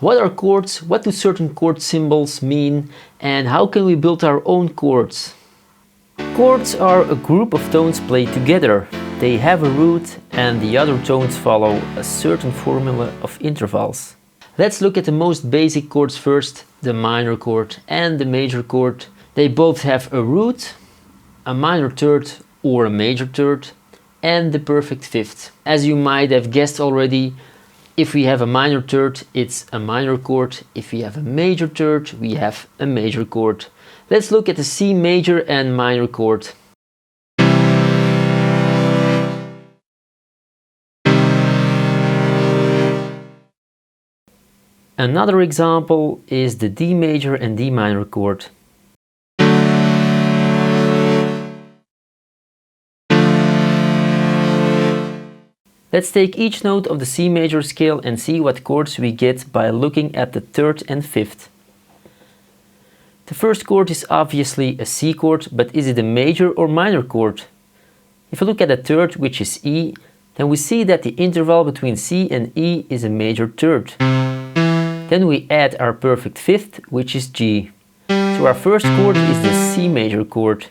What are chords? What do certain chord symbols mean? And how can we build our own chords? Chords are a group of tones played together. They have a root and the other tones follow a certain formula of intervals. Let's look at the most basic chords first, the minor chord and the major chord. They both have a root, a minor third or a major third, and the perfect fifth. As you might have guessed already, if we have a minor third, it's a minor chord. If we have a major third, we have a major chord. Let's look at the C major and minor chord. Another example is the D major and D minor chord. Let's take each note of the C major scale and see what chords we get by looking at the third and fifth. The first chord is obviously a C chord, but is it a major or minor chord? If we look at the third, which is E, then we see that the interval between C and E is a major third. Then we add our perfect fifth, which is G. So our first chord is the C major chord.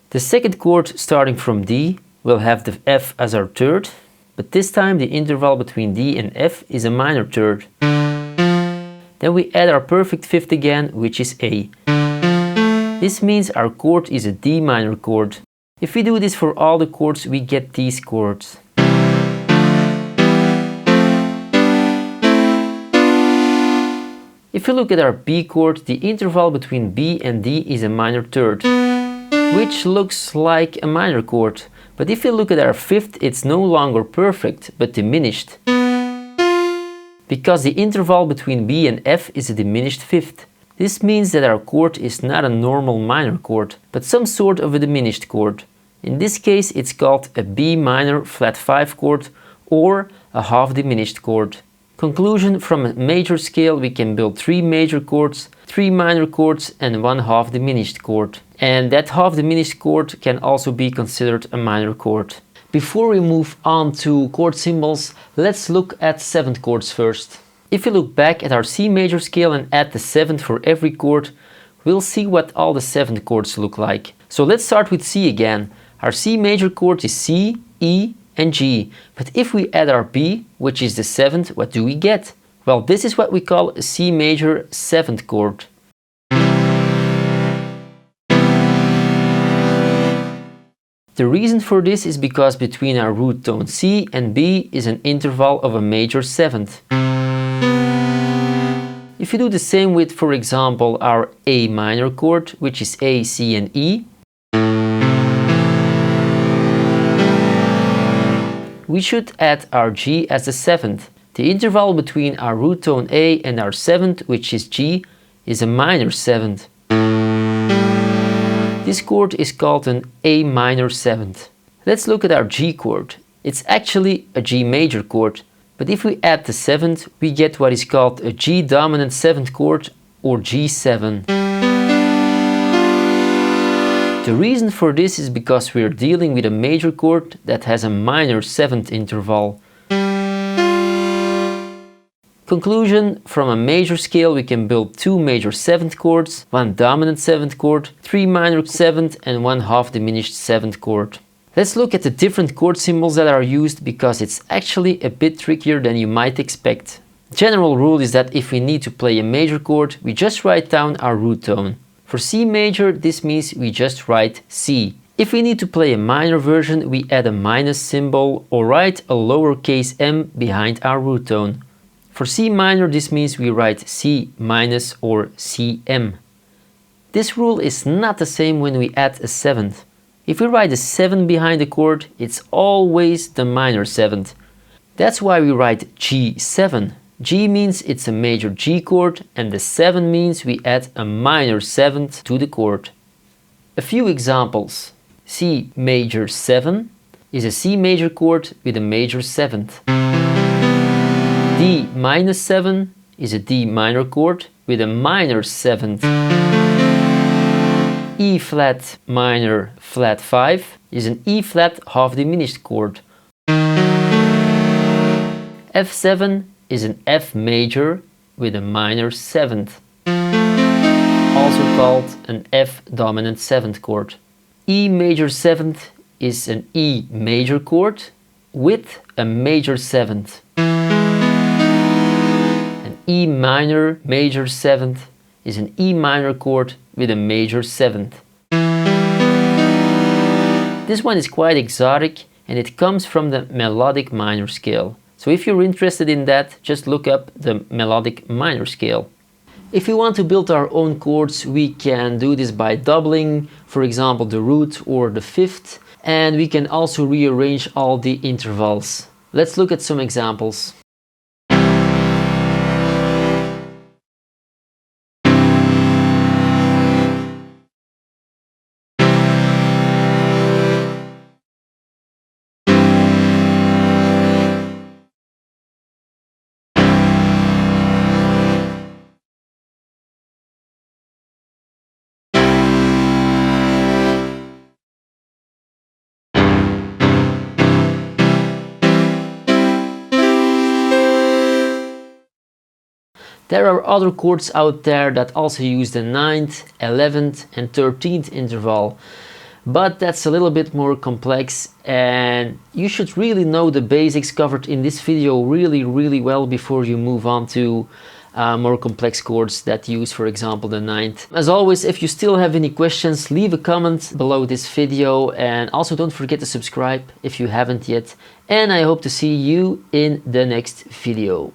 The second chord, starting from D, we'll have the F as our third, but this time the interval between D and F is a minor third. Then we add our perfect fifth again, which is A. This means our chord is a D minor chord. If we do this for all the chords, we get these chords. If we look at our B chord, the interval between B and D is a minor third, which looks like a minor chord. But if you look at our fifth, it's no longer perfect, but diminished. Because the interval between B and F is a diminished fifth. This means that our chord is not a normal minor chord, but some sort of a diminished chord. In this case, it's called a B minor flat 5 chord or a half diminished chord. Conclusion: from a major scale we can build 3 major chords, 3 minor chords and 1 half diminished chord. And that half diminished chord can also be considered a minor chord. Before we move on to chord symbols, let's look at 7th chords first. If we look back at our C major scale and add the 7th for every chord, we'll see what all the 7th chords look like. So let's start with C again. Our C major chord is C, E and G. But if we add our B, which is the 7th, what do we get? Well, this is what we call a C major 7th chord. The reason for this is because between our root tone C and B is an interval of a major 7th. If you do the same with, for example, our A minor chord, which is A, C and E, we should add our G as the 7th. The interval between our root tone A and our 7th, which is G, is a minor 7th. This chord is called an A minor 7th. Let's look at our G chord. It's actually a G major chord, but if we add the 7th, we get what is called a G dominant 7th chord or G7. The reason for this is because we are dealing with a major chord that has a minor 7th interval. Conclusion: from a major scale we can build 2 major 7th chords, 1 dominant 7th chord, 3 minor 7th and 1 half diminished 7th chord. Let's look at the different chord symbols that are used, because it's actually a bit trickier than you might expect. The general rule is that if we need to play a major chord, we just write down our root tone. For C major, this means we just write C. If we need to play a minor version, we add a minus symbol or write a lowercase m behind our root tone. For C minor, this means we write C minus or Cm. This rule is not the same when we add a 7th. If we write a 7 behind the chord, it's always the minor 7th. That's why we write G7. G means it's a major G chord, and the 7 means we add a minor 7th to the chord. A few examples. C major 7 is a C major chord with a major 7th. D minus 7 is a D minor chord with a minor 7th. E flat minor flat 5 is an E flat half diminished chord. F7 is an F major with a minor 7th, also called an F dominant 7th chord. E major 7th is an E major chord with a major 7th. An E minor major 7th is an E minor chord with a major 7th. This one is quite exotic and it comes from the melodic minor scale. So if you're interested in that, just look up the melodic minor scale. If we want to build our own chords, we can do this by doubling, for example, the root or the fifth, and we can also rearrange all the intervals. Let's look at some examples. There are other chords out there that also use the 9th, 11th and 13th interval, but that's a little bit more complex and you should really know the basics covered in this video really well before you move on to more complex chords that use, for example, the 9th. As always, if you still have any questions, leave a comment below this video and also don't forget to subscribe if you haven't yet, and I hope to see you in the next video.